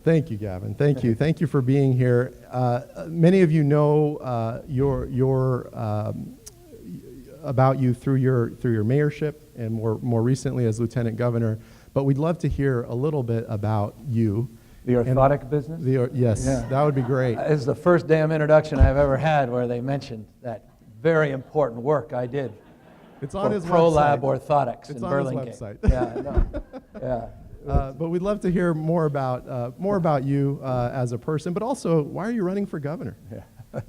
Thank you, Gavin. Thank you. Thank you for being here. Many of you know about you through your mayorship and more recently as lieutenant governor. But we'd love to hear a little bit about you. The orthotic business? Yes, yeah. That would be great. It's the first damn introduction I've ever had where they mentioned that very important work I did. It's on his ProLab website. Orthotics it's in on Burlingame. His website. Yeah, no. Yeah. But we'd love to hear more about you as a person, but also why are you running for governor? Yeah.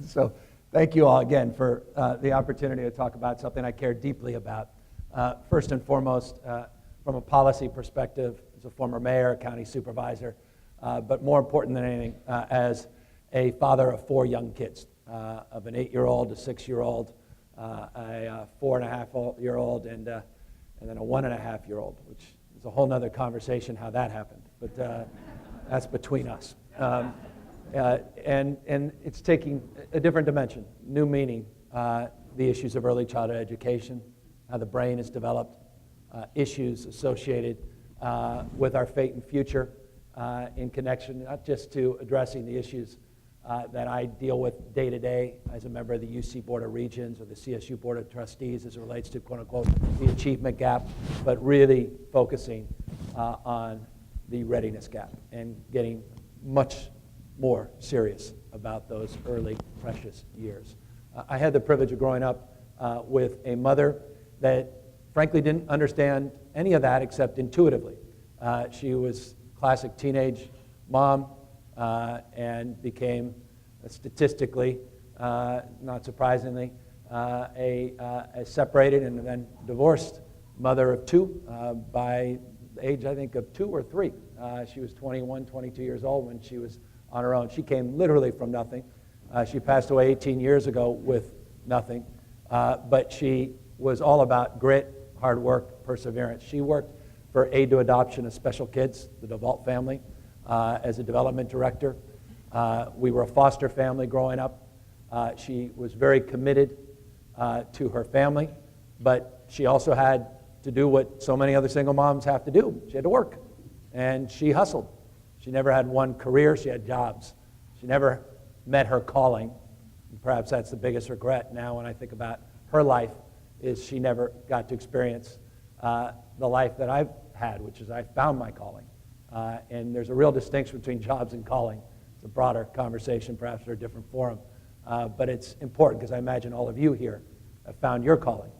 So thank you all again for the opportunity to talk about something I care deeply about. First and foremost, from a policy perspective, as a former mayor, county supervisor, but more important than anything, as a father of 4 young kids, of an 8-year-old, a 6-year-old, a 4.5-year-old, and then a 1.5-year-old, which is a whole nother conversation how that happened, but that's between us. And it's taking a different dimension, new meaning, the issues of early childhood education, how the brain is developed, issues associated with our fate and future in connection not just to addressing the issues that I deal with day to day as a member of the UC Board of Regents or the CSU Board of Trustees as it relates to quote unquote the achievement gap, but really focusing on the readiness gap and getting much more serious about those early precious years. I had the privilege of growing up with a mother that frankly didn't understand any of that except intuitively. She was classic teenage mom and became statistically, not surprisingly, a separated and then divorced mother of 2 by the age, I think, of 2 or 3. She was 21, 22 years old when she was on her own. She came literally from nothing. She passed away 18 years ago with nothing, but she was all about grit, hard work, perseverance. She worked for Aid to Adoption of Special Kids, the DeVault family, as a development director. We were a foster family growing up. She was very committed to her family, but she also had to do what so many other single moms have to do. She had to work, and she hustled. She never had one career. She had jobs. She never met her calling. And perhaps that's the biggest regret now when I think about her life, is she never got to experience the life that I've had, which is I found my calling. And there's a real distinction between jobs and calling. It's a broader conversation, perhaps for a different forum. But it's important because I imagine all of you here have found your calling,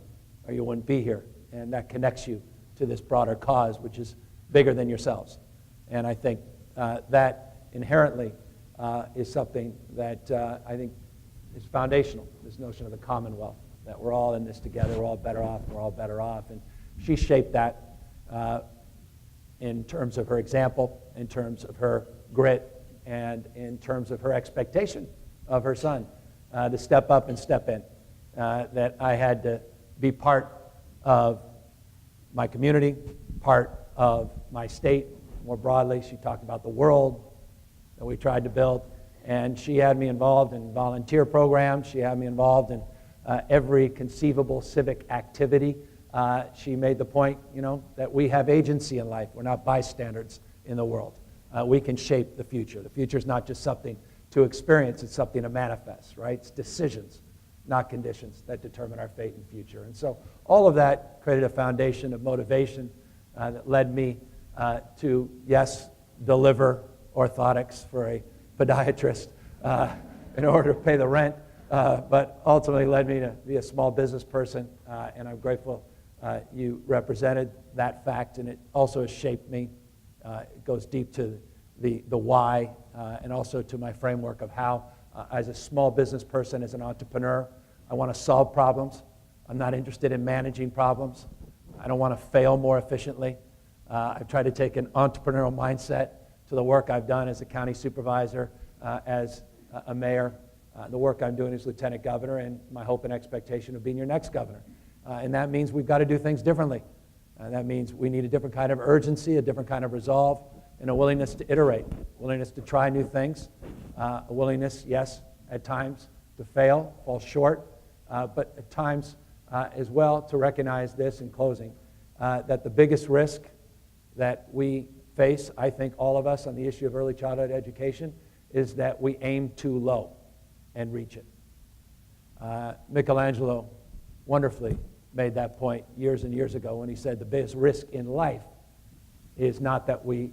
or you wouldn't be here. And that connects you to this broader cause, which is bigger than yourselves. And I think that inherently is something that I think is foundational, this notion of the Commonwealth, that we're all in this together, we're all better off, we're all better off. And she shaped that in terms of her example, in terms of her grit, and in terms of her expectation of her son to step up and step in, that I had to be part of my community, part of my state more broadly. She talked about the world that we tried to build, and she had me involved in volunteer programs. She had me involved in every conceivable civic activity. She made the point, that we have agency in life. We're not bystanders in the world. We can shape the future. The future is not just something to experience, it's something to manifest, right? It's decisions, not conditions, that determine our fate and future. And so all of that created a foundation of motivation that led me to, yes, deliver orthotics for a podiatrist in order to pay the rent, but ultimately led me to be a small business person, and I'm grateful you represented that fact, and it also has shaped me. It goes deep to the why, and also to my framework of how, as a small business person, as an entrepreneur, I want to solve problems. I'm not interested in managing problems. I don't want to fail more efficiently. I've tried to take an entrepreneurial mindset to the work I've done as a county supervisor, as a mayor, the work I'm doing as lieutenant governor, and my hope and expectation of being your next governor. And that means we've got to do things differently. That means we need a different kind of urgency, a different kind of resolve, and a willingness to iterate, willingness to try new things, a willingness, yes, at times to fail, fall short, but at times as well to recognize this in closing, that the biggest risk that we face, I think all of us, on the issue of early childhood education is that we aim too low and reach it. Michelangelo wonderfully made that point years and years ago when he said the biggest risk in life is not that we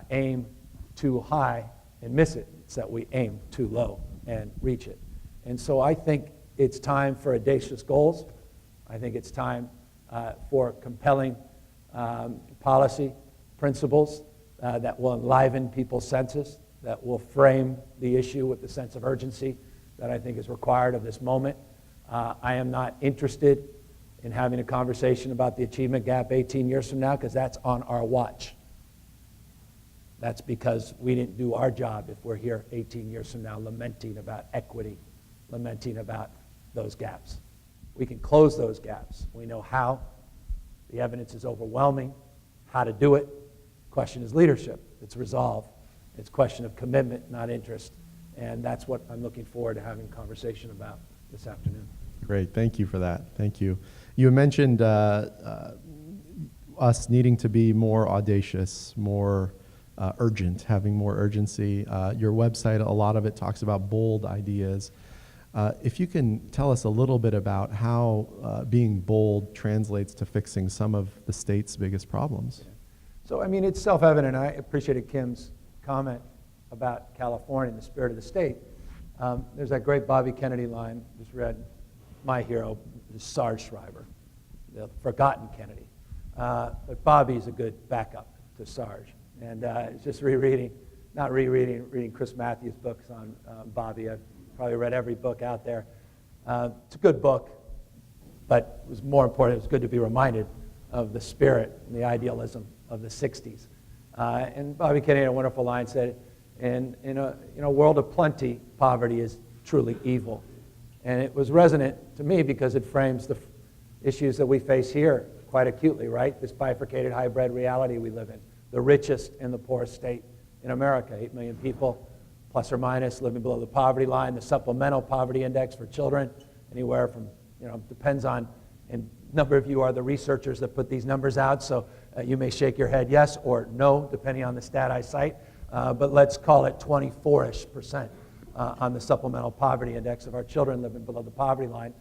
aim too high and miss it, it's that we aim too low and reach it. And so I think it's time for audacious goals. I think it's time for compelling policy principles that will enliven people's senses, that will frame the issue with the sense of urgency that I think is required of this moment. I am not interested in having a conversation about the achievement gap 18 years from now, because that's on our watch. That's because we didn't do our job if we're here 18 years from now lamenting about equity, lamenting about those gaps. We can close those gaps. We know how. The evidence is overwhelming. How to do it. The question is leadership. It's resolve. It's a question of commitment, not interest. And that's what I'm looking forward to having a conversation about this afternoon. Great. Thank you for that. Thank you. You mentioned us needing to be more audacious, more urgent, having more urgency. Your website, a lot of it talks about bold ideas. If you can tell us a little bit about how being bold translates to fixing some of the state's biggest problems. So, I mean, it's self-evident. I appreciated Kim's comment about California and the spirit of the state. There's that great Bobby Kennedy line, just read, my hero is Sarge Shriver, the forgotten Kennedy. But Bobby's a good backup to Sarge. And just reading Chris Matthews' books on Bobby. I've probably read every book out there. It's a good book, but it was more important, it was good to be reminded of the spirit and the idealism of the 60s. And Bobby Kennedy had a wonderful line, said, in a world of plenty, poverty is truly evil. And it was resonant to me because it frames the issues that we face here quite acutely, right? This bifurcated hybrid reality we live in. The richest and the poorest state in America, 8 million people, plus or minus, living below the poverty line. The supplemental poverty index for children, anywhere from, depends on, and a number of you are the researchers that put these numbers out, so you may shake your head yes or no, depending on the stat I cite, but let's call it 24-ish% on the supplemental poverty index of our children living below the poverty line.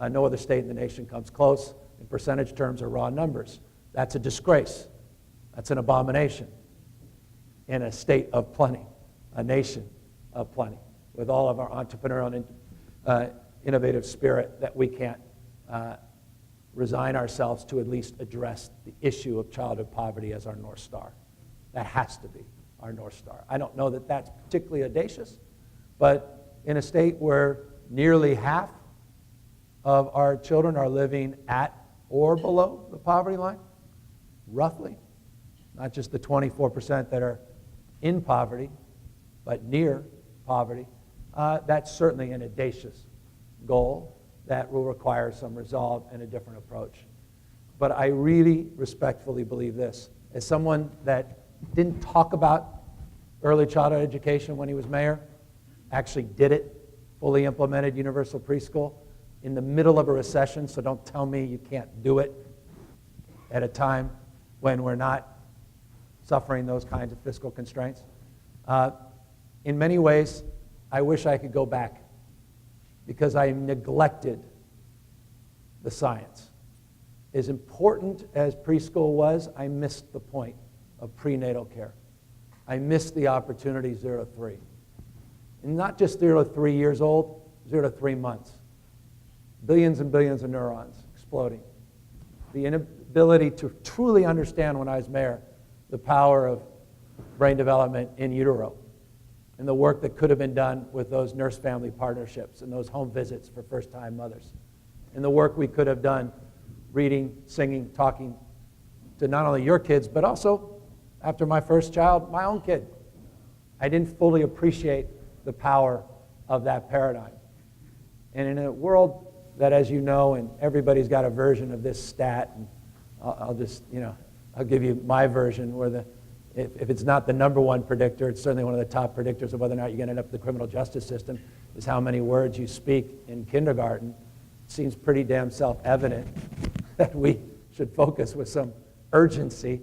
No other state in the nation comes close. In percentage terms or raw numbers. That's a disgrace. That's an abomination in a state of plenty, a nation of plenty, with all of our entrepreneurial and innovative spirit, that we can't resign ourselves to at least address the issue of childhood poverty as our North Star. That has to be our North Star. I don't know that that's particularly audacious, but in a state where nearly half of our children are living at or below the poverty line, roughly, not just the 24% that are in poverty, but near poverty, that's certainly an audacious goal that will require some resolve and a different approach. But I really respectfully believe this. As someone that didn't talk about early childhood education when he was mayor, actually did it, fully implemented universal preschool in the middle of a recession, so don't tell me you can't do it at a time when we're not suffering those kinds of fiscal constraints. In many ways, I wish I could go back because I neglected the science. As important as preschool was, I missed the point of prenatal care. I missed the opportunity 0 to 3. And not just 0 to 3 years old, 0 to 3 months. Billions and billions of neurons exploding. The inability to truly understand when I was mayor the power of brain development in utero and the work that could have been done with those nurse-family partnerships and those home visits for first-time mothers and the work we could have done reading, singing, talking to not only your kids, but also, after my first child, my own kid. I didn't fully appreciate the power of that paradigm. And in a world that, as you know, and everybody's got a version of this stat, and I'll just, I'll give you my version, where if it's not the number one predictor, it's certainly one of the top predictors of whether or not you're going to end up in the criminal justice system, is how many words you speak in kindergarten. It seems pretty damn self-evident that we should focus with some urgency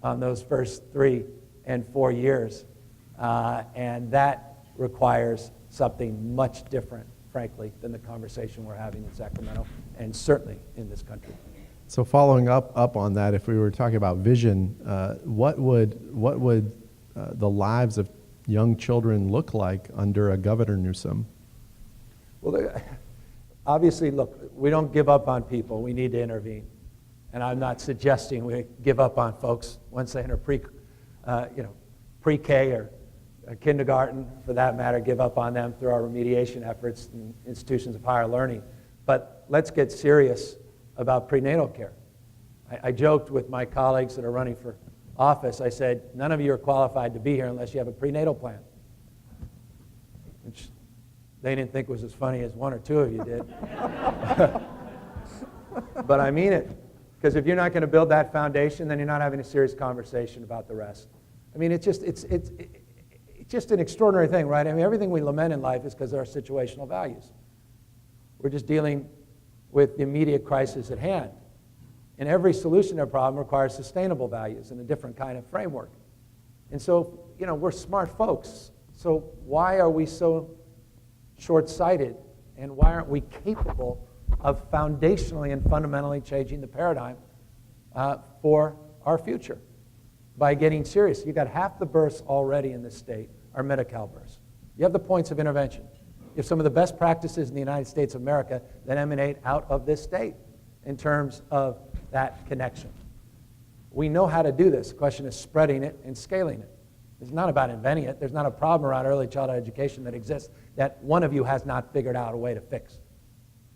on those first 3 and 4 years. And that requires something much different, frankly, than the conversation we're having in Sacramento, and certainly in this country. So following up on that, if we were talking about vision, what would the lives of young children look like under a Governor Newsom? Well, obviously, look, we don't give up on people. We need to intervene. And I'm not suggesting we give up on folks once they enter pre-K or kindergarten, for that matter, give up on them through our remediation efforts in institutions of higher learning. But let's get serious about prenatal care. I joked with my colleagues that are running for office. I said, none of you are qualified to be here unless you have a prenatal plan, which they didn't think was as funny as 1 or 2 of you did. But I mean it, because if you're not going to build that foundation, then you're not having a serious conversation about the rest. I mean, it's just an extraordinary thing, right? I mean, everything we lament in life is because of our situational values. We're just dealing with the immediate crisis at hand. And every solution to a problem requires sustainable values and a different kind of framework. And so, we're smart folks. So why are we so short-sighted? And why aren't we capable of foundationally and fundamentally changing the paradigm for our future by getting serious? You've got half the births already in this state are Medi-Cal births. You have the points of intervention. You have some of the best practices in the United States of America that emanate out of this state in terms of that connection. We know how to do this. The question is spreading it and scaling it. It's not about inventing it. There's not a problem around early childhood education that exists that one of you has not figured out a way to fix.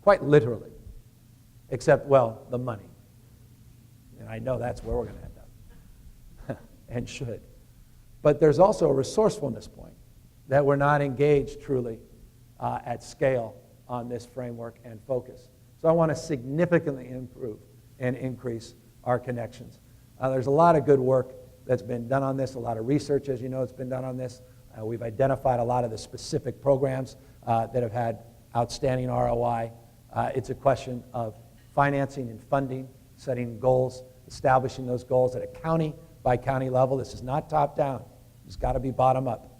Quite literally. Except, well, the money. And I know that's where we're going to end up. And should. But there's also a resourcefulness point that we're not engaged truly at scale on this framework and focus. So I want to significantly improve and increase our connections. There's a lot of good work that's been done on this, a lot of research, as you know, that's been done on this. We've identified a lot of the specific programs that have had outstanding ROI. It's a question of financing and funding, setting goals, establishing those goals at a county-by-county level. This is not top-down. It's got to be bottom-up.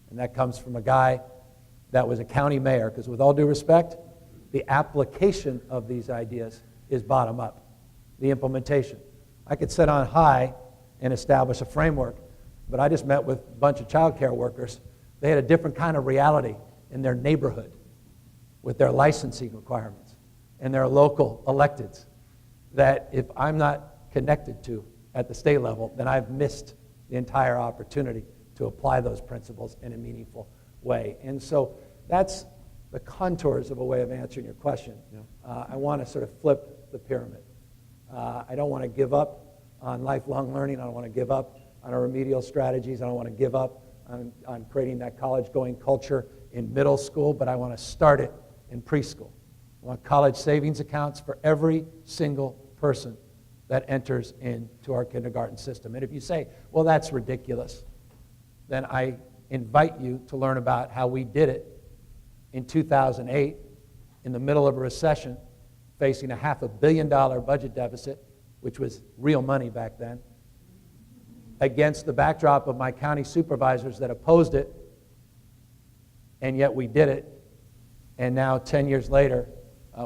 And that comes from a guy that was a county mayor, because with all due respect, the application of these ideas is bottom-up, the implementation. I could sit on high and establish a framework, but I just met with a bunch of child care workers. They had a different kind of reality in their neighborhood with their licensing requirements and their local electeds that if I'm not connected to at the state level, then I've missed the entire opportunity to apply those principles in a meaningful way. And so that's the contours of a way of answering your question. Yeah. I want to sort of flip the pyramid. I don't want to give up on lifelong learning. I don't want to give up on our remedial strategies. I don't want to give up on creating that college-going culture in middle school, but I want to start it in preschool. I want college savings accounts for every single person that enters into our kindergarten system. And if you say, well, that's ridiculous, then I invite you to learn about how we did it in 2008 in the middle of a recession, facing a $500 million budget deficit, which was real money back then, against the backdrop of my county supervisors that opposed it, and yet we did it. And now, 10 years later,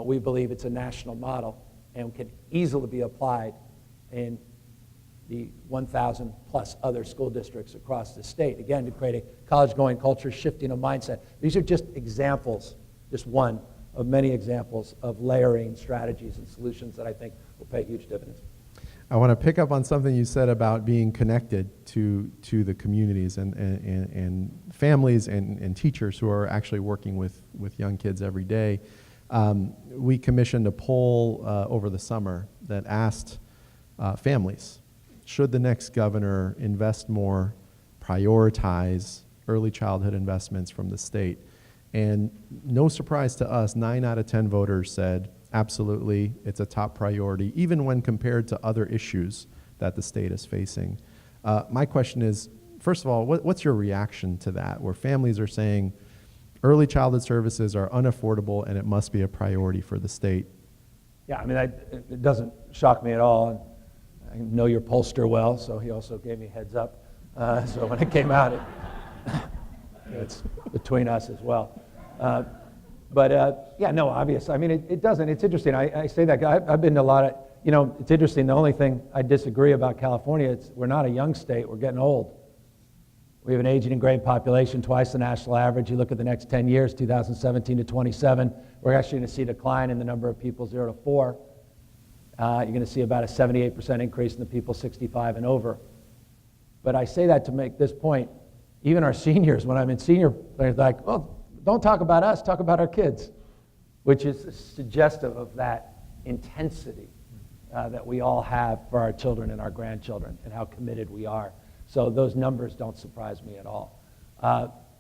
we believe it's a national model and can easily be applied in the 1,000 plus other school districts across the state, again, to create a college-going culture, shifting a mindset. These are just examples, just one of many examples of layering strategies and solutions that I think will pay huge dividends. I want to pick up on something you said about being connected to the communities and families and teachers who are actually working with young kids every day. We commissioned a poll over the summer that asked families, should the next governor invest more, prioritize early childhood investments from the state? And no surprise to us, 9 out of 10 voters said, absolutely, it's a top priority, even when compared to other issues that the state is facing. My question is, first of all, what's your reaction to that, where families are saying early childhood services are unaffordable and it must be a priority for the state? Yeah, I mean, it doesn't shock me at all. And I know your pollster well, so he also gave me heads up. So when it came out, it's between us as well. Yeah, no, obvious. I mean, it doesn't. It's interesting. I say that. I've been to a lot of, it's interesting. The only thing I disagree about California, we're not a young state. We're getting old. We have an aging and graying population, twice the national average. You look at the next 10 years, 2017 to 27, we're actually going to see a decline in the number of people 0 to 4. You're going to see about a 78% increase in the people 65 and over. But I say that to make this point. Even our seniors, when I'm in senior, they're like, well, don't talk about us, talk about our kids, which is suggestive of that intensity that we all have for our children and our grandchildren and how committed we are. So those numbers don't surprise me at all.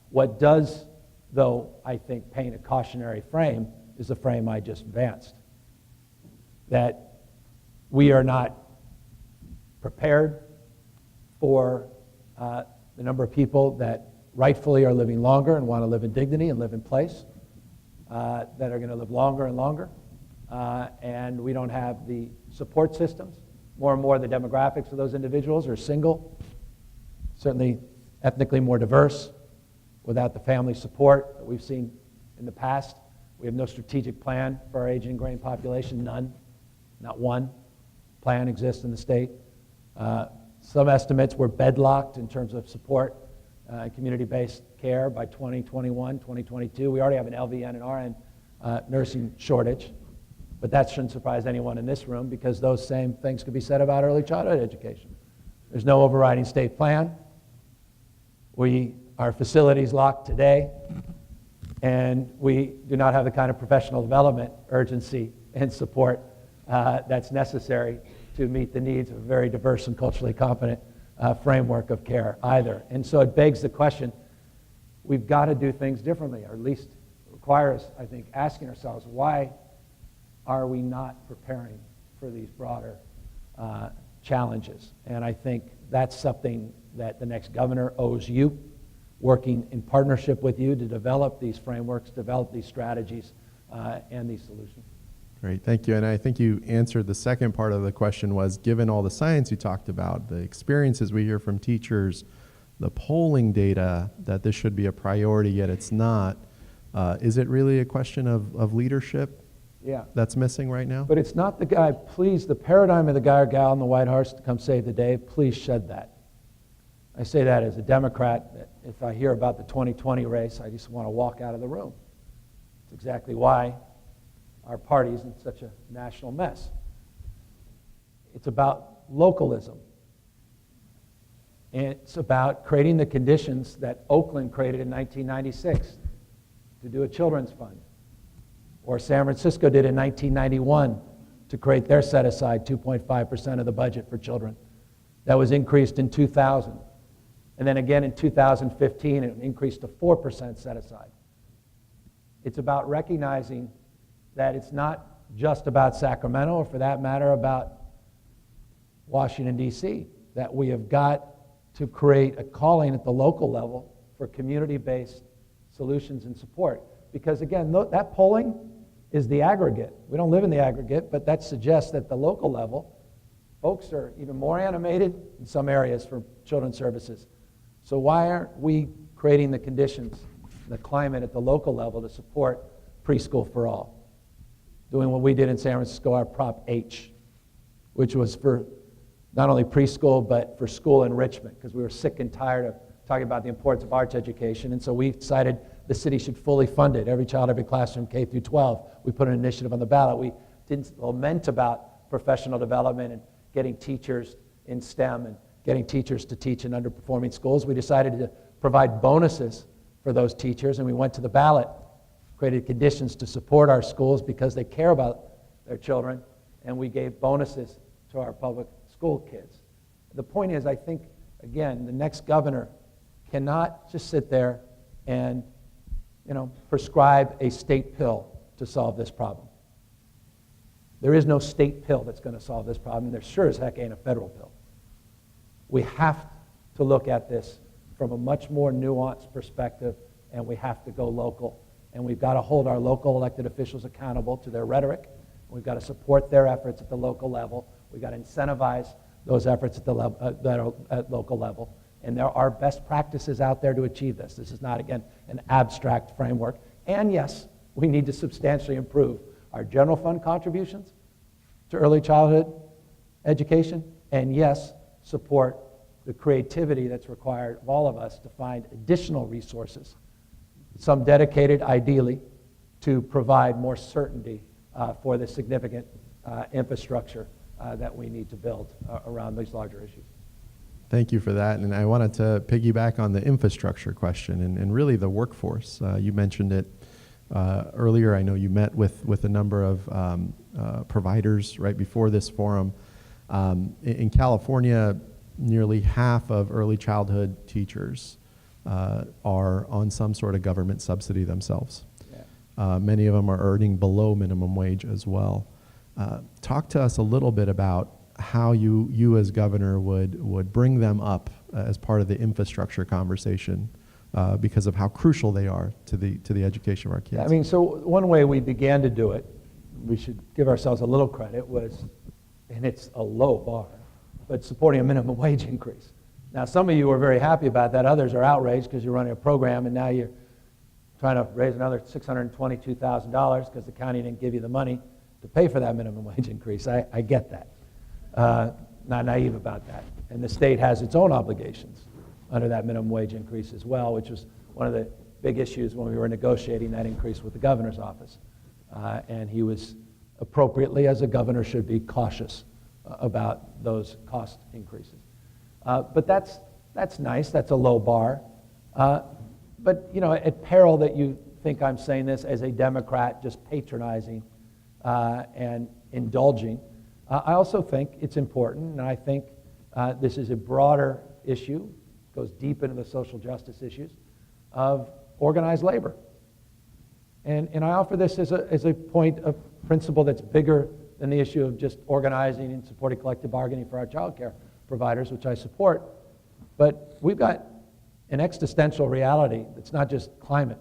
What does, though, I think, paint a cautionary frame is the frame I just advanced. That we are not prepared for the number of people that rightfully are living longer and want to live in dignity and live in place, that are going to live longer and longer. And we don't have the support systems. More and more the demographics of those individuals are single, certainly ethnically more diverse, without the family support that we've seen in the past. We have no strategic plan for our aging and graying population, none, not one plan exists in the state. Some estimates were bedlocked in terms of support and community-based care by 2021, 2022. We already have an LVN and RN nursing shortage, but that shouldn't surprise anyone in this room because those same things could be said about early childhood education. There's no overriding state plan. Our facilities locked today, and we do not have the kind of professional development, urgency, and support that's necessary to meet the needs of a very diverse and culturally competent framework of care either. And so it begs the question, we've got to do things differently, or at least requires, I think, asking ourselves, why are we not preparing for these broader challenges? And I think that's something that the next governor owes you, working in partnership with you to develop these frameworks, develop these strategies, and these solutions. Great, thank you. And I think you answered the second part of the question was, given all the science you talked about, the experiences we hear from teachers, the polling data, that this should be a priority, yet it's not. Is it really a question of leadership that's missing right now? But it's not the guy, please, the paradigm of the guy or gal in the White Horse to come save the day, please shed that. I say that as a Democrat, that if I hear about the 2020 race, I just want to walk out of the room. It's exactly why our party's in such a national mess. It's about localism. And it's about creating the conditions that Oakland created in 1996 to do a children's fund, or San Francisco did in 1991 to create their set-aside 2.5% of the budget for children. That was increased in 2000. And then again in 2015, it increased to 4% set-aside. It's about recognizing that it's not just about Sacramento, or for that matter, about Washington, D.C., that we have got to create a calling at the local level for community-based solutions and support. Because again, that polling is the aggregate. We don't live in the aggregate, but that suggests that the local level, folks are even more animated in some areas for children's services. So why aren't we creating the conditions, the climate at the local level to support preschool for all? Doing what we did in San Francisco, our Prop H, which was for not only preschool, but for school enrichment, because we were sick and tired of talking about the importance of arts education. And so we decided the city should fully fund it, every child, every classroom, K through 12. We put an initiative on the ballot. We didn't lament about professional development and getting teachers in STEM and getting teachers to teach in underperforming schools. We decided to provide bonuses for those teachers, and we went to the ballot, created conditions to support our schools because they care about their children, and we gave bonuses to our public school kids. The point is, I think, again, the next governor cannot just sit there and prescribe a state pill to solve this problem. There is no state pill that's going to solve this problem, and there sure as heck ain't a federal pill. We have to look at this from a much more nuanced perspective, and we have to go local. And we've got to hold our local elected officials accountable to their rhetoric. We've got to support their efforts at the local level. We've got to incentivize those efforts at the level, that are at local level. And there are best practices out there to achieve this. This is not, again, an abstract framework. And yes, we need to substantially improve our general fund contributions to early childhood education, and yes, support the creativity that's required of all of us to find additional resources, some dedicated ideally, to provide more certainty for the significant infrastructure that we need to build around these larger issues. Thank you for that. And I wanted to piggyback on the infrastructure question and really the workforce. You mentioned it earlier. I know you met with a number of providers right before this forum. In California, nearly half of early childhood teachers are on some sort of government subsidy themselves. Yeah. Many of them are earning below minimum wage as well. Talk to us a little bit about how you as governor would bring them up as part of the infrastructure conversation because of how crucial they are to the education of our kids. I mean, so one way we began to do it, we should give ourselves a little credit, was, and it's a low bar, but supporting a minimum wage increase. Now, some of you are very happy about that. Others are outraged because you're running a program and now you're trying to raise another $622,000 because the county didn't give you the money to pay for that minimum wage increase. I get that. Not naive about that. And the state has its own obligations under that minimum wage increase as well, which was one of the big issues when we were negotiating that increase with the governor's office. And he was appropriately, as a governor should be, cautious about those cost increases. But that's nice. That's a low bar. But you know, at peril that you think I'm saying this as a Democrat, just patronizing and indulging, I also think it's important, and I think this is a broader issue, goes deep into the social justice issues, of organized labor. And I offer this as a point of principle that's bigger than the issue of just organizing and supporting collective bargaining for our child care providers, which I support. But we've got an existential reality that's not just climate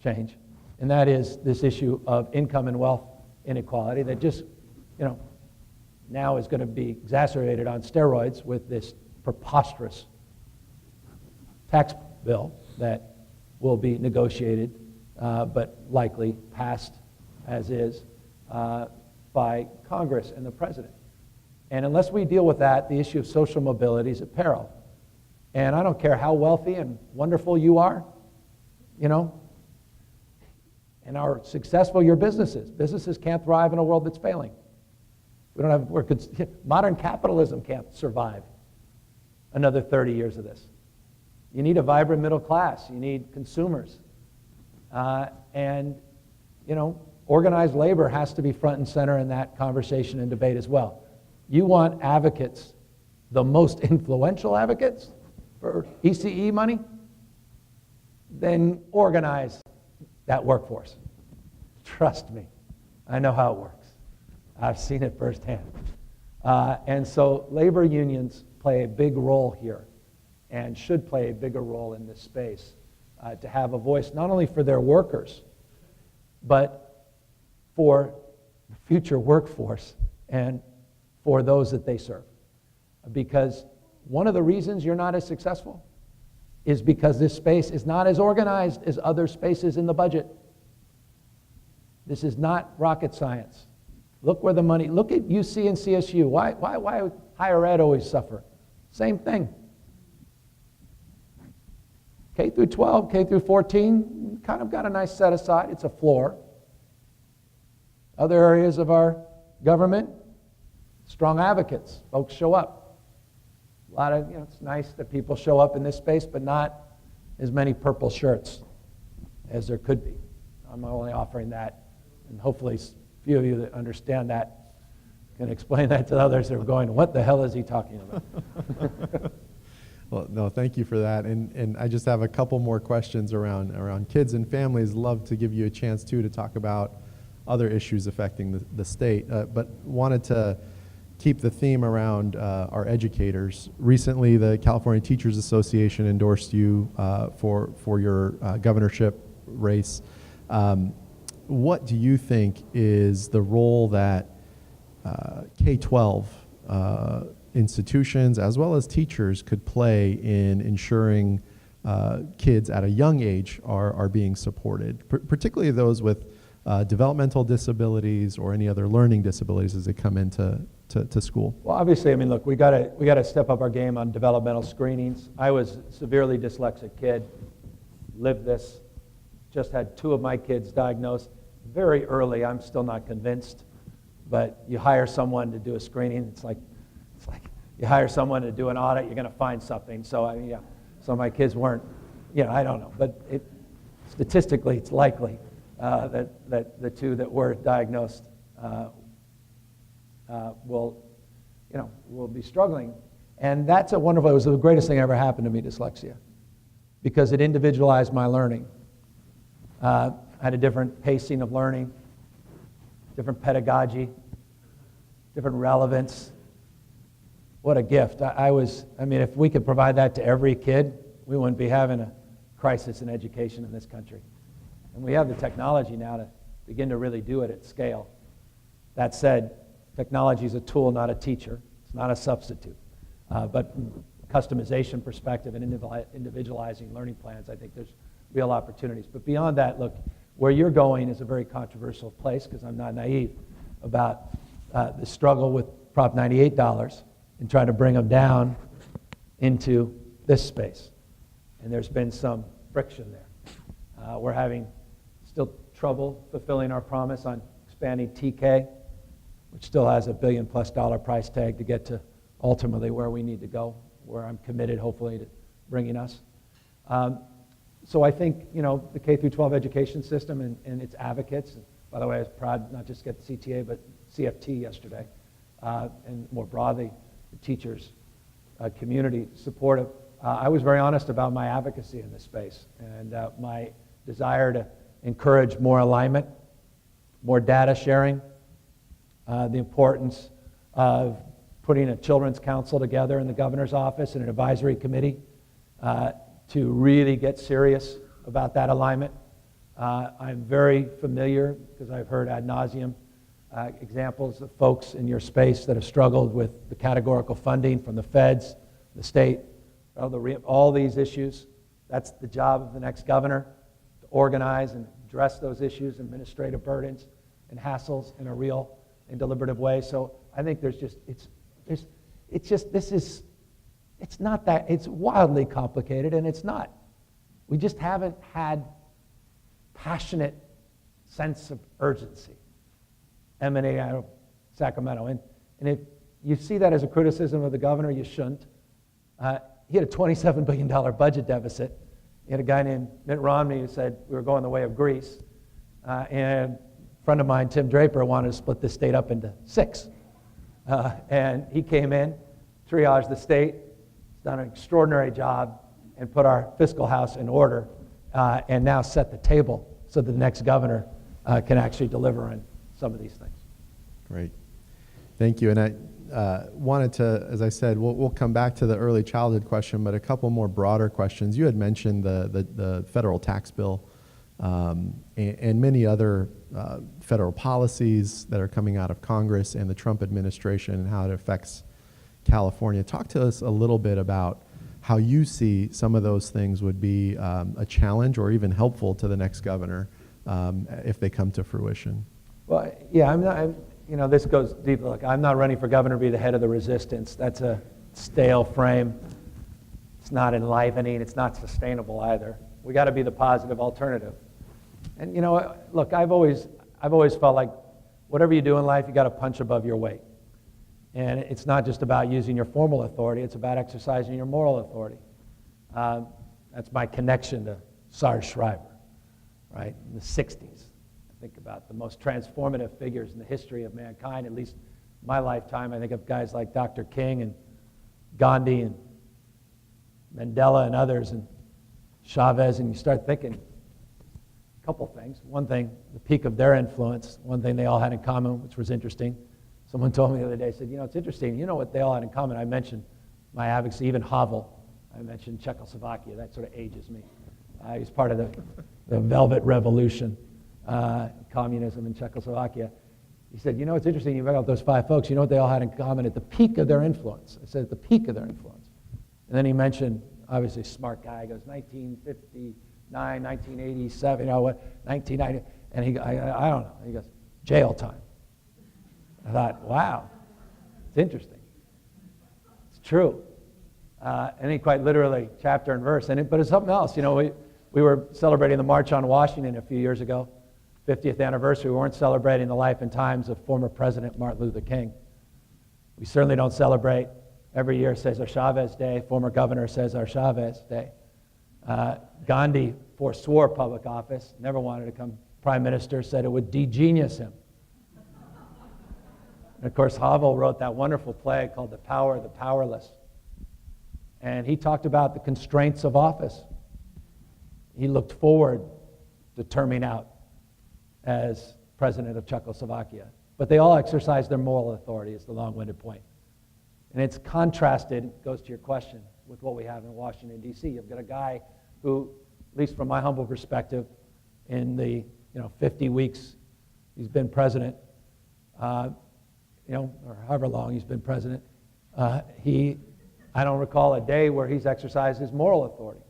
change, and that is this issue of income and wealth inequality that just, you know, now is going to be exacerbated on steroids with this preposterous tax bill that will be negotiated, but likely passed as is by Congress and the President. And unless we deal with that, the issue of social mobility is at peril. And I don't care how wealthy and wonderful you are, you know, and how successful your business is. Businesses can't thrive in a world that's failing. We don't have, modern capitalism can't survive another 30 years of this. You need a vibrant middle class. You need consumers. And, you know, organized labor has to be front and center in that conversation and debate as well. You want advocates, the most influential advocates for ECE money, then organize that workforce. Trust me, I know how it works. I've seen it firsthand. And so labor unions play a big role here and should play a bigger role in this space to have a voice not only for their workers, but for the future workforce and for those that they serve. Because one of the reasons you're not as successful is because this space is not as organized as other spaces in the budget. This is not rocket science. Look where the money, look at UC and CSU. Why higher ed always suffer? Same thing. K through 12, K through 14, kind of got a nice set aside. It's a floor. Other areas of our government, strong advocates. Folks show up. A lot of, you know, it's nice that people show up in this space, but not as many purple shirts as there could be. I'm only offering that, and hopefully a few of you that understand that can explain that to others that are going, what the hell is he talking about? Well, no, thank you for that. And I just have a couple more questions around kids and families. Love to give you a chance, too, to talk about other issues affecting the state, but wanted to keep the theme around our educators. Recently, the California Teachers Association endorsed you for your governorship race. What do you think is the role that K-12 institutions as well as teachers could play in ensuring kids at a young age are being supported, particularly those with developmental disabilities or any other learning disabilities as they come into to school? Well, obviously, I mean, look, we got to step up our game on developmental screenings. I was a severely dyslexic kid, lived this, just had 2 of my kids diagnosed very early. I'm still not convinced, but you hire someone to do a screening. It's like you hire someone to do an audit, you're going to find something. So so my kids weren't, I don't know, but statistically, it's likely that the 2 that were diagnosed will be struggling. And that's it was the greatest thing that ever happened to me, dyslexia, because it individualized my learning. I had a different pacing of learning, different pedagogy, different relevance. What a gift. If we could provide that to every kid, we wouldn't be having a crisis in education in this country. And we have the technology now to begin to really do it at scale. That said, technology is a tool, not a teacher. It's not a substitute. But from a customization perspective and individualizing learning plans, I think there's real opportunities. But beyond that, look, where you're going is a very controversial place, because I'm not naive about the struggle with Prop 98 dollars and trying to bring them down into this space. And there's been some friction there. We're having still trouble fulfilling our promise on expanding TK, which still has $1 billion+ price tag to get to ultimately where we need to go, where I'm committed, hopefully, to bringing us. So I think, the K-12 education system and its advocates, and by the way, I was proud not just to get the CTA, but CFT yesterday, and more broadly, the teachers' community supportive. I was very honest about my advocacy in this space and my desire to encourage more alignment, more data sharing, the importance of putting a children's council together in the governor's office and an advisory committee to really get serious about that alignment. I'm very familiar, because I've heard ad nauseum examples of folks in your space that have struggled with the categorical funding from the feds, the state, all these issues. That's the job of the next governor, to organize and address those issues, administrative burdens and hassles in a real and deliberative way. So I think it's not that, it's wildly complicated, and it's not. We just haven't had passionate sense of urgency emanating out of Sacramento. And if you see that as a criticism of the governor, you shouldn't. He had a $27 billion budget deficit. He had a guy named Mitt Romney who said we were going the way of Greece. And a friend of mine, Tim Draper, wanted to split this state up into 6. And he came in, triaged the state, done an extraordinary job, and put our fiscal house in order, and now set the table so that the next governor can actually deliver on some of these things. Great. Thank you. And I wanted to, as I said, we'll come back to the early childhood question, but a couple more broader questions. You had mentioned the federal tax bill and many other federal policies that are coming out of Congress and the Trump administration and how it affects California. Talk to us a little bit about how you see some of those things would be a challenge or even helpful to the next governor if they come to fruition. Well, yeah, this goes deep. Look, I'm not running for governor to be the head of the resistance. That's a stale frame. It's not enlivening. It's not sustainable either. We got to be the positive alternative. And look, I've always felt like whatever you do in life, you got to punch above your weight. And it's not just about using your formal authority, it's about exercising your moral authority. That's my connection to Sarge Schreiber, right? In the 60s. I think about the most transformative figures in the history of mankind, at least my lifetime. I think of guys like Dr. King and Gandhi and Mandela and others and Chavez, and you start thinking a couple things. One thing, the peak of their influence, one thing they all had in common, which was interesting. Someone told me the other day, said, it's interesting, you know what they all had in common? I mentioned my advocacy, even Havel. I mentioned Czechoslovakia. That sort of ages me. He was part of the Velvet Revolution, communism in Czechoslovakia. he said, you know, it's interesting, you bring up those 5 folks, you know what they all had in common at the peak of their influence? I said, at the peak of their influence. And then he mentioned, obviously, smart guy, he goes, 1959, 1987, you know what, 1990, and I don't know, he goes, jail time. I thought, wow, it's interesting. It's true. And he quite literally, chapter and verse, but it's something else. You know, we were celebrating the March on Washington a few years ago, 50th anniversary. We weren't celebrating the life and times of former President Martin Luther King. We certainly don't celebrate every year Cesar Chavez Day, former Governor Cesar Chavez Day. Gandhi forswore public office, never wanted to become prime minister, said it would de-genius him. And of course, Havel wrote that wonderful play called The Power of the Powerless. And he talked about the constraints of office. He looked forward to terming out as president of Czechoslovakia. But they all exercised their moral authority, is the long-winded point. And it's contrasted, goes to your question, with what we have in Washington, D.C. You've got a guy who, at least from my humble perspective, in the 50 weeks he's been president, or however long he's been president, I don't recall a day where he's exercised his moral authority.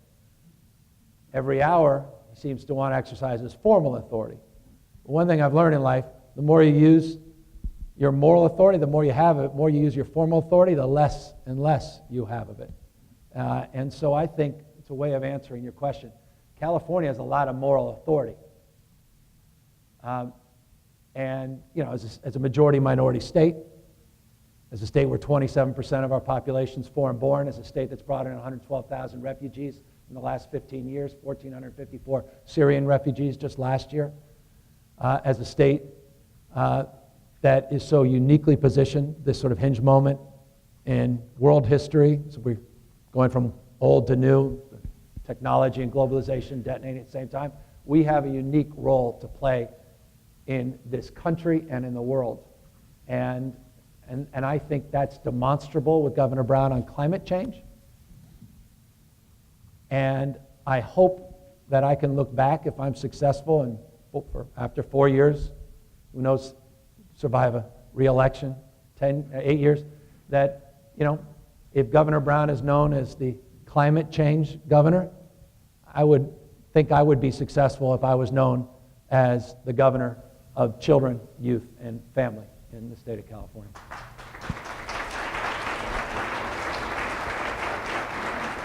Every hour, he seems to want to exercise his formal authority. But one thing I've learned in life, the more you use your moral authority, the more you have it, the more you use your formal authority, the less and less you have of it. And so I think it's a way of answering your question. California has a lot of moral authority. And, as a majority-minority state, as a state where 27% of our population is foreign-born, as a state that's brought in 112,000 refugees in the last 15 years, 1,454 Syrian refugees just last year, as a state that is so uniquely positioned, this sort of hinge moment in world history, so we're going from old to new, technology and globalization detonating at the same time, we have a unique role to play in this country and in the world. And I think that's demonstrable with Governor Brown on climate change. And I hope that I can look back, if I'm successful, and after 4 years, who knows, survive a re-election, 8 years, that, if Governor Brown is known as the climate change governor, I would think I would be successful if I was known as the governor of children, youth, and family in the state of California.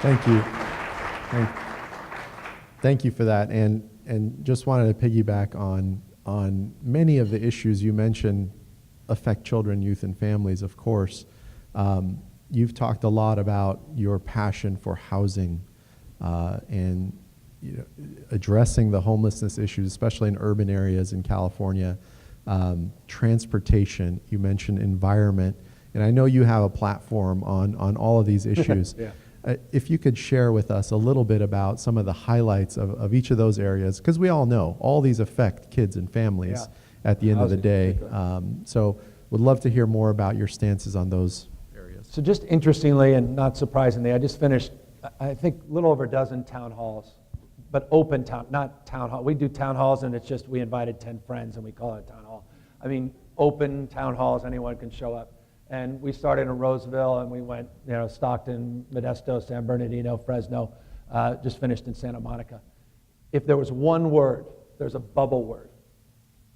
Thank you. Thank you for that. And just wanted to piggyback on many of the issues you mentioned affect children, youth, and families, of course. You've talked a lot about your passion for housing and addressing the homelessness issues, especially in urban areas in California. Transportation, you mentioned environment, and I know you have a platform on all of these issues. Yeah. If you could share with us a little bit about some of the highlights of each of those areas, because we all know all these affect kids and families at the end of the day. So would love to hear more about your stances on those areas. So just interestingly and not surprisingly, I just finished, I think, a little over a dozen town halls, but open town, not town hall. We do town halls and it's just we invited 10 friends and we call it a town hall. I mean, open town halls, anyone can show up. And we started in Roseville and we went, Stockton, Modesto, San Bernardino, Fresno, just finished in Santa Monica. If there was one word, there's a bubble word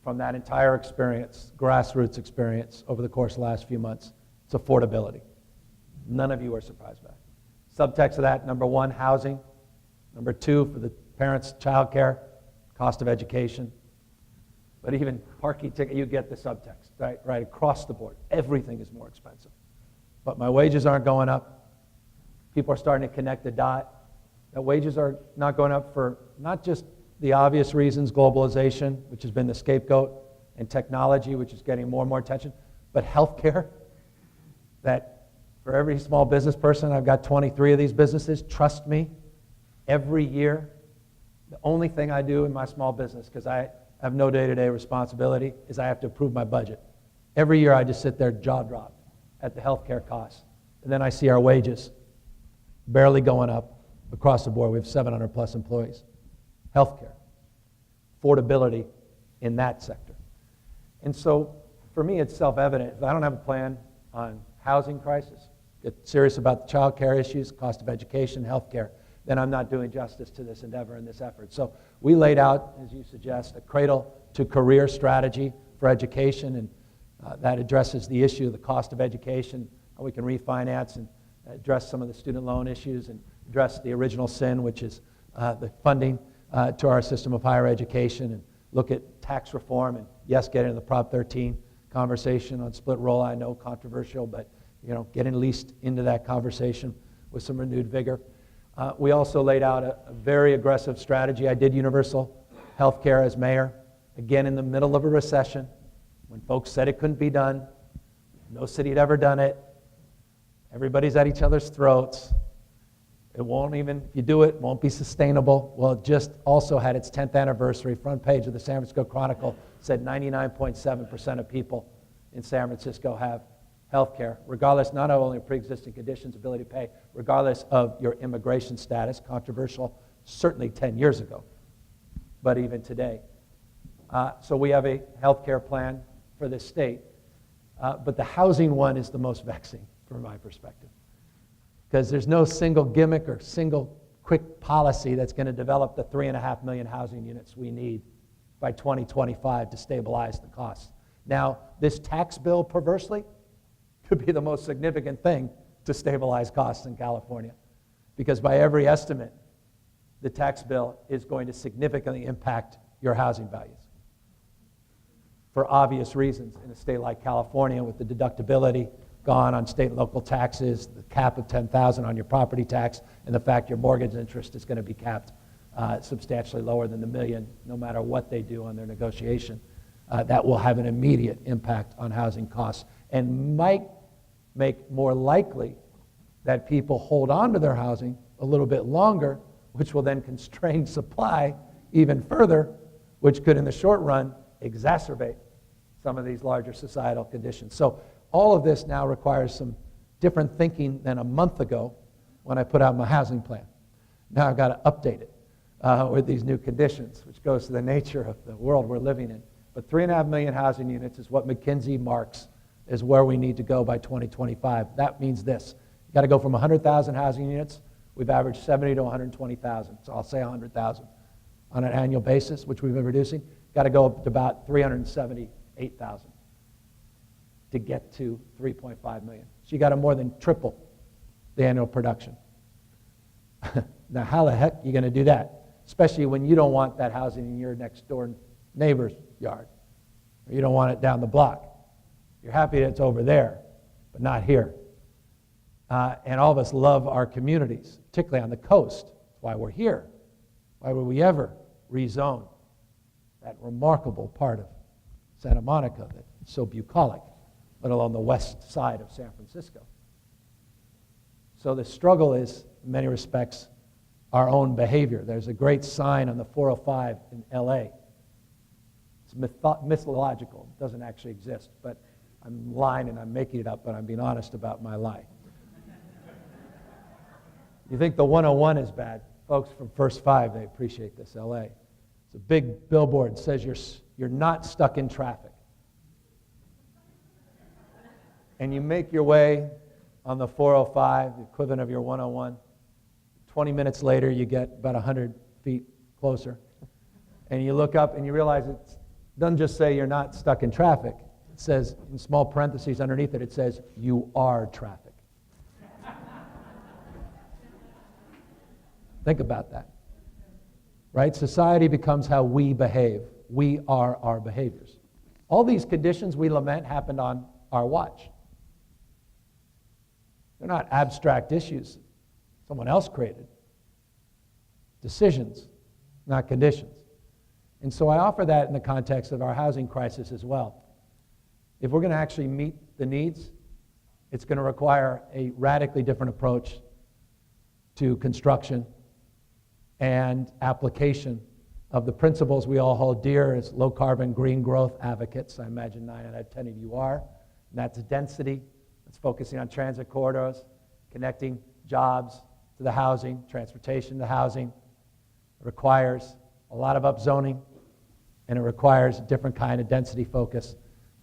from that entire experience, grassroots experience over the course of the last few months. It's affordability. None of you are surprised by it. Subtext of that, number one, housing. Number two, for the parents, childcare, cost of education. But even parking ticket, you get the subtext, right across the board. Everything is more expensive. But my wages aren't going up. People are starting to connect the dot. That wages are not going up for not just the obvious reasons, globalization, which has been the scapegoat, and technology, which is getting more and more attention, but healthcare, that for every small business person, I've got 23 of these businesses, trust me, every year, the only thing I do in my small business, because I have no day-to-day responsibility, is I have to approve my budget. Every year I just sit there jaw-dropped at the healthcare costs. And then I see our wages barely going up across the board. We have 700 plus employees. Healthcare, affordability in that sector. And so for me, it's self-evident. If I don't have a plan on housing crisis, get serious about the child care issues, cost of education, health care, then I'm not doing justice to this endeavor and this effort. So we laid out, as you suggest, a cradle-to-career strategy for education, and that addresses the issue of the cost of education, how we can refinance and address some of the student loan issues and address the original sin, which is the funding to our system of higher education, and look at tax reform, and yes, get into the Prop 13 conversation on split roll. I know controversial, but getting at least into that conversation with some renewed vigor. We also laid out a very aggressive strategy. I did universal health care as mayor, again in the middle of a recession, when folks said it couldn't be done. No city had ever done it. Everybody's at each other's throats. It won't even, if you do it, won't be sustainable. Well, it just also had its 10th anniversary. Front page of the San Francisco Chronicle said 99.7% of people in San Francisco have health care, regardless not only of pre-existing conditions, ability to pay, regardless of your immigration status. Controversial, certainly 10 years ago, but even today. So we have a health care plan for this state, but the housing one is the most vexing from my perspective, because there's no single gimmick or single quick policy that's going to develop the 3.5 million housing units we need by 2025 to stabilize the costs. Now, this tax bill, perversely, could be the most significant thing to stabilize costs in California, because by every estimate, the tax bill is going to significantly impact your housing values, for obvious reasons. In a state like California, with the deductibility gone on state and local taxes, the cap of $10,000 on your property tax, and the fact your mortgage interest is going to be capped substantially lower than the $1 million, no matter what they do on their negotiation, that will have an immediate impact on housing costs and might make more likely that people hold on to their housing a little bit longer, which will then constrain supply even further, which could in the short run exacerbate some of these larger societal conditions. So all of this now requires some different thinking than a month ago when I put out my housing plan. Now I've got to update it with these new conditions, which goes to the nature of the world we're living in. But 3.5 million housing units is what McKinsey marks is where we need to go by 2025. That means this. You've got to go from 100,000 housing units. We've averaged 70 to 120,000. So I'll say 100,000 on an annual basis, which we've been reducing. Got to go up to about 378,000 to get to 3.5 million. So you got to more than triple the annual production. Now, how the heck are you going to do that? Especially when you don't want that housing in your next door neighbor's yard, or you don't want it down the block. You're happy that it's over there, but not here. And all of us love our communities, particularly on the coast. That's why we're here. Why would we ever rezone that remarkable part of Santa Monica that's so bucolic, let alone the west side of San Francisco? So the struggle is, in many respects, our own behavior. There's a great sign on the 405 in LA. It's mythological. It doesn't actually exist, but I'm lying and I'm making it up, but I'm being honest about my lie. You think the 101 is bad? Folks from First Five, they appreciate this, LA. It's a big billboard that says you're not stuck in traffic. And you make your way on the 405, the equivalent of your 101. 20 minutes later, you get about 100 feet closer. And you look up and you realize it doesn't just say you're not stuck in traffic. It says, in small parentheses underneath it, it says, you are traffic. Think about that. Right? Society becomes how we behave. We are our behaviors. All these conditions we lament happened on our watch. They're not abstract issues someone else created. Decisions, not conditions. And so I offer that in the context of our housing crisis as well. If we're going to actually meet the needs, it's going to require a radically different approach to construction and application of the principles we all hold dear as low-carbon, green growth advocates. I imagine 9 out of 10 of you are. And that's density. That's focusing on transit corridors, connecting jobs to the housing, transportation to housing. It requires a lot of upzoning, and it requires a different kind of density focus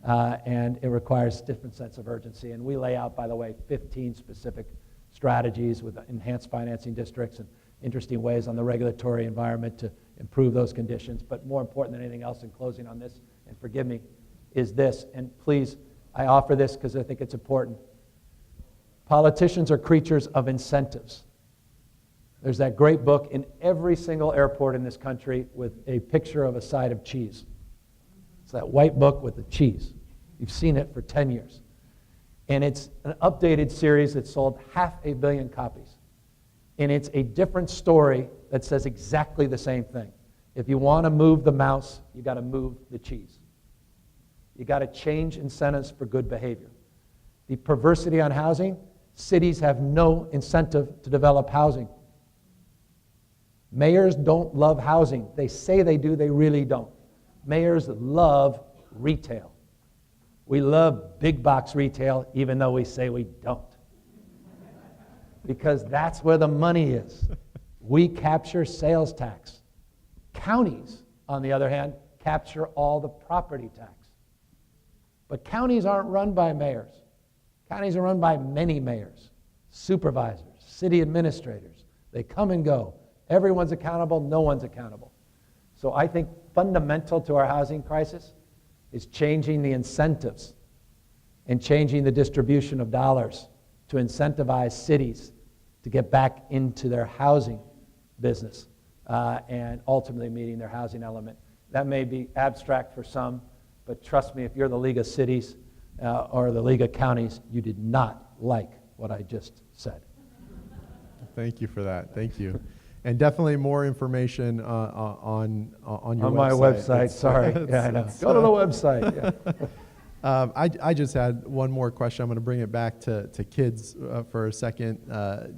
and it requires a different sense of urgency. And we lay out, by the way, 15 specific strategies with enhanced financing districts and interesting ways on the regulatory environment to improve those conditions. But more important than anything else, in closing on this, and forgive me, is this, and please, I offer this because I think it's important. Politicians are creatures of incentives. There's that great book in every single airport in this country with a picture of a side of cheese. It's that white book with the cheese. You've seen it for 10 years. And it's an updated series that sold 500 million copies. And it's a different story that says exactly the same thing. If you want to move the mouse, you got to move the cheese. You got to change incentives for good behavior. The perversity on housing, cities have no incentive to develop housing. Mayors don't love housing. They say they do, they really don't. Mayors love retail. We love big box retail, even though we say we don't. Because that's where the money is. We capture sales tax. Counties, on the other hand, capture all the property tax. But counties aren't run by mayors. Counties are run by many mayors, supervisors, city administrators. They come and go. Everyone's accountable, no one's accountable. So I think fundamental to our housing crisis is changing the incentives and changing the distribution of dollars to incentivize cities to get back into their housing business and ultimately meeting their housing element. That may be abstract for some, but trust me, if you're the League of Cities or the League of Counties, you did not like what I just said. Thank you for that. Thank you. And definitely more information on your website. On my website, sorry. Yeah, I know. Go to the website. Yeah. I just had one more question. I'm going to bring it back to kids for a second,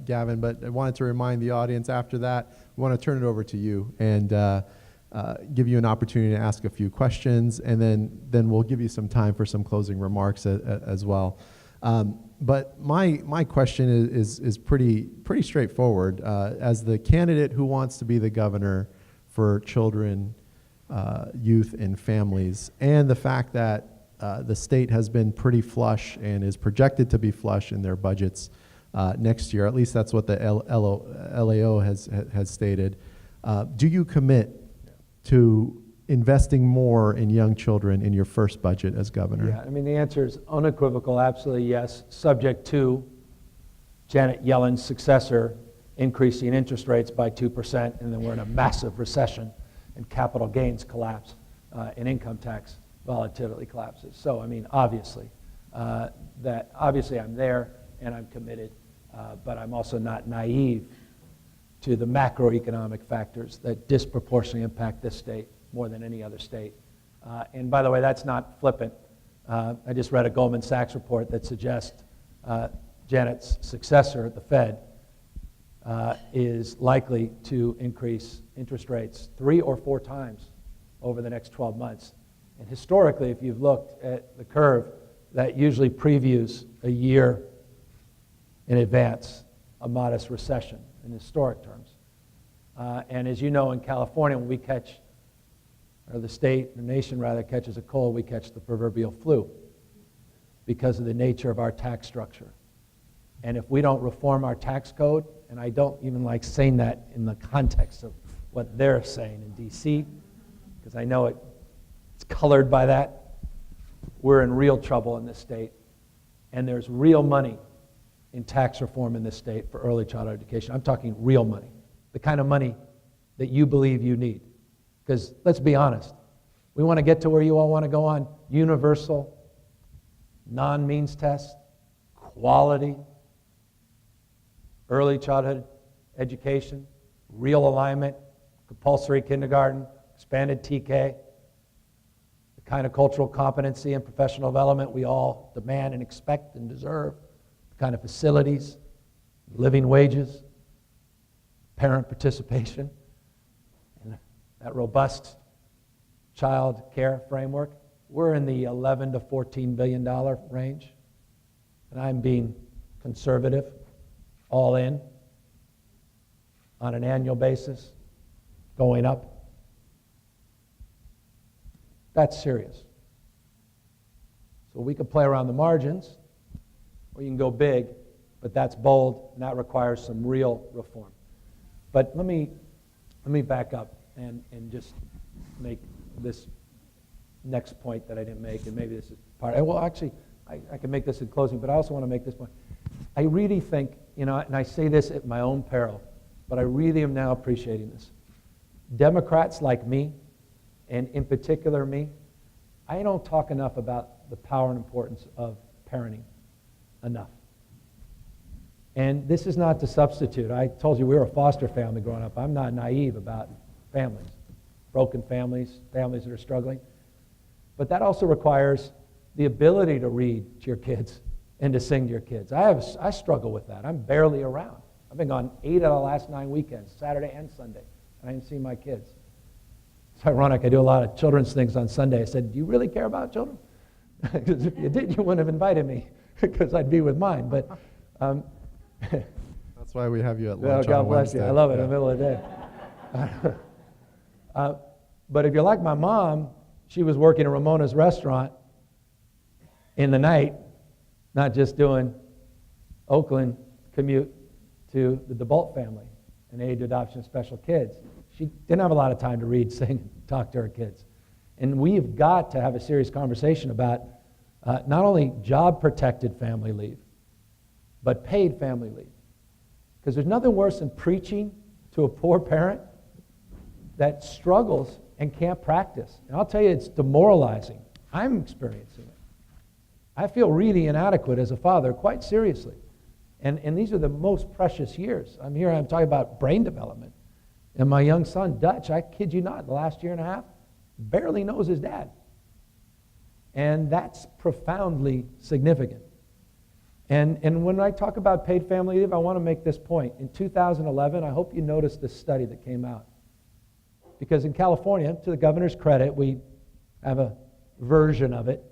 Gavin, but I wanted to remind the audience after that, we want to turn it over to you and give you an opportunity to ask a few questions, and then we'll give you some time for some closing remarks as well. But my question is pretty straightforward. As the candidate who wants to be the governor for children, youth, and families, and the fact that the state has been pretty flush and is projected to be flush in their budgets next year, at least that's what the LAO has stated. Do you commit to investing more in young children in your first budget as governor? Yeah, I mean, the answer is unequivocal, absolutely yes, subject to Janet Yellen's successor increasing interest rates by 2%, and then we're in a massive recession, and capital gains collapse, and income tax volatility collapses. So, I mean, obviously I'm there and I'm committed, but I'm also not naive to the macroeconomic factors that disproportionately impact this state more than any other state. And by the way, that's not flippant. I just read a Goldman Sachs report that suggests Janet's successor at the Fed is likely to increase interest rates 3 or 4 times over the next 12 months. And historically, if you've looked at the curve, that usually previews a year in advance a modest recession in historic terms. And as you know, in California, when we catch, or the state, the nation rather, catches a cold, we catch the proverbial flu because of the nature of our tax structure. And if we don't reform our tax code, and I don't even like saying that in the context of what they're saying in D.C., because I know it's colored by that, we're in real trouble in this state. And there's real money in tax reform in this state for early childhood education. I'm talking real money, the kind of money that you believe you need. Because let's be honest, we want to get to where you all want to go on universal, non-means test, quality, early childhood education, real alignment, compulsory kindergarten, expanded TK, the kind of cultural competency and professional development we all demand and expect and deserve, the kind of facilities, living wages, parent participation, and that robust child care framework. We're in the $11 to $14 billion range, and I'm being conservative, all in, on an annual basis, going up. That's serious. So we could play around the margins, or you can go big, but that's bold, and that requires some real reform. But let me back up and just make this next point that I didn't make, and maybe this is part. Well, actually, I can make this in closing, but I also want to make this point. I really think, and I say this at my own peril, but I really am now appreciating this. Democrats like me, and in particular me, I don't talk enough about the power and importance of parenting enough. And this is not to substitute. I told you we were a foster family growing up. I'm not naive about families, broken families, families that are struggling. But that also requires the ability to read to your kids and to sing to your kids. I struggle with that. I'm barely around. I've been gone 8 out of the last 9 weekends, Saturday and Sunday, and I didn't see my kids. It's ironic. I do a lot of children's things on Sunday. I said, do you really care about children? Because if you did, you wouldn't have invited me, because I'd be with mine. But that's why we have you at lunch God on bless Wednesday. you. I love it in the middle of the day. But if you're like my mom, she was working at Ramona's restaurant in the night, not just doing Oakland commute to the DeBolt family and aid to adoption of special kids. She didn't have a lot of time to read, sing, and talk to her kids. And we've got to have a serious conversation about not only job-protected family leave, but paid family leave. Because there's nothing worse than preaching to a poor parent that struggles and can't practice. And I'll tell you, it's demoralizing. I'm experiencing it. I feel really inadequate as a father, quite seriously. And these are the most precious years. I'm talking about brain development. And my young son, Dutch, I kid you not, the last year and a half, barely knows his dad. And that's profoundly significant. And when I talk about paid family leave, I want to make this point. In 2011, I hope you noticed this study that came out. Because in California, to the governor's credit, we have a version of it,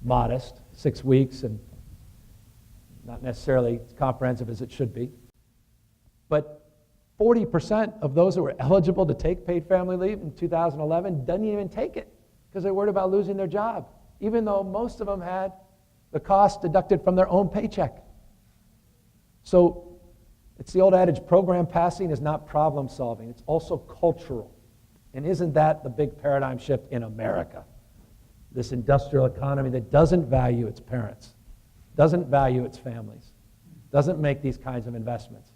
modest, 6 weeks, and not necessarily as comprehensive as it should be. But 40% of those that were eligible to take paid family leave in 2011 didn't even take it because they're worried about losing their job, even though most of them had the cost deducted from their own paycheck. So it's the old adage, program passing is not problem solving. It's also cultural. And isn't that the big paradigm shift in America? This industrial economy that doesn't value its parents, doesn't value its families, doesn't make these kinds of investments.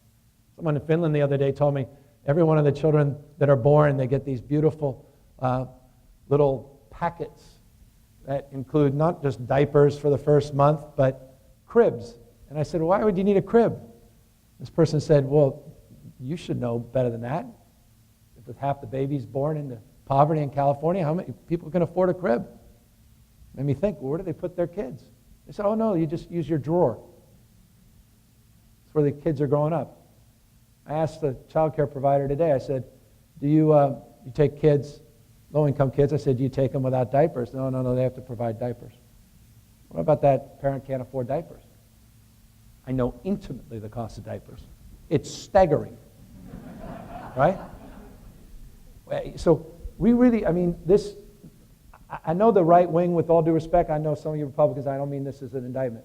Someone in Finland the other day told me every one of the children that are born, they get these beautiful little packets that include not just diapers for the first month, but cribs. And I said, well, why would you need a crib? This person said, well, you should know better than that. If with half the babies born into poverty in California, how many people can afford a crib? Made me think, well, where do they put their kids? They said, oh, no, you just use your drawer. It's where the kids are growing up. I asked the child care provider today, I said, do you take kids, low-income kids? I said, do you take them without diapers? No, they have to provide diapers. What about that parent can't afford diapers? I know intimately the cost of diapers. It's staggering, right? So we really, I know the right wing, with all due respect, I know some of you Republicans, I don't mean this as an indictment.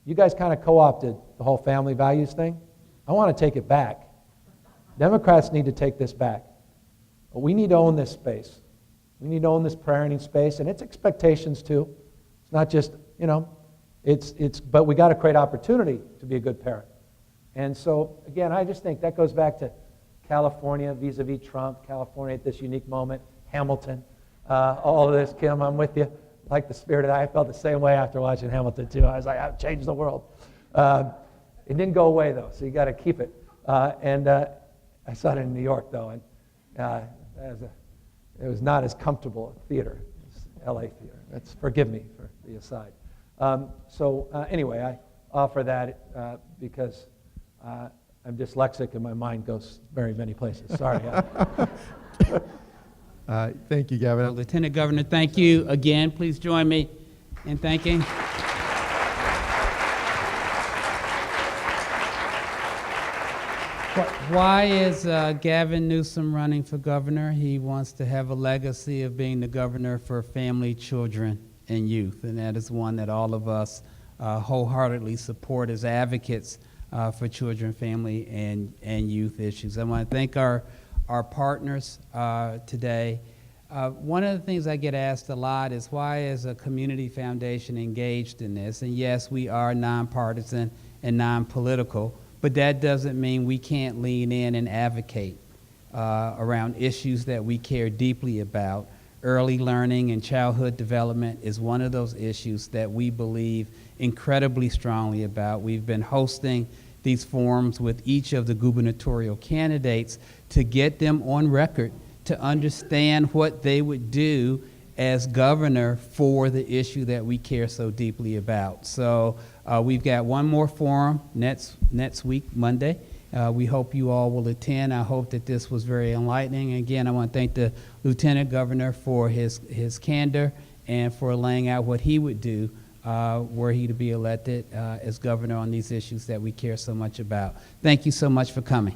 You guys kind of co-opted the whole family values thing. I want to take it back. Democrats need to take this back. But we need to own this space. We need to own this parenting space and its expectations too. It's not just, but we got to create opportunity to be a good parent. And so, again, I just think that goes back to California vis-a-vis Trump, California at this unique moment, Hamilton, all of this. Kim, I'm with you. Like the spirit of that. I felt the same way after watching Hamilton too. I was like, I've changed the world. It didn't go away though, so you got to keep it. And I saw it in New York though, and it was not as comfortable a theater as LA theater. Forgive me for the aside. Anyway, I offer that because I'm dyslexic and my mind goes very many places. Sorry. Thank you, Gavin. Well, Lieutenant Governor, thank you again. Please join me in thanking. Why is Gavin Newsom running for governor? He wants to have a legacy of being the governor for family, children, and youth, and that is one that all of us wholeheartedly support as advocates for children, family, and youth issues. I want to thank our partners today. One of the things I get asked a lot is, why is a community foundation engaged in this? And yes, we are nonpartisan and non-political, but that doesn't mean we can't lean in and advocate around issues that we care deeply about. Early learning and childhood development is one of those issues that we believe incredibly strongly about. We've been hosting these forums with each of the gubernatorial candidates to get them on record to understand what they would do as governor for the issue that we care so deeply about. So we've got one more forum next week, Monday. We hope you all will attend. I hope that this was very enlightening. Again, I want to thank the Lieutenant Governor for his candor and for laying out what he would do were he to be elected as governor on these issues that we care so much about. Thank you so much for coming.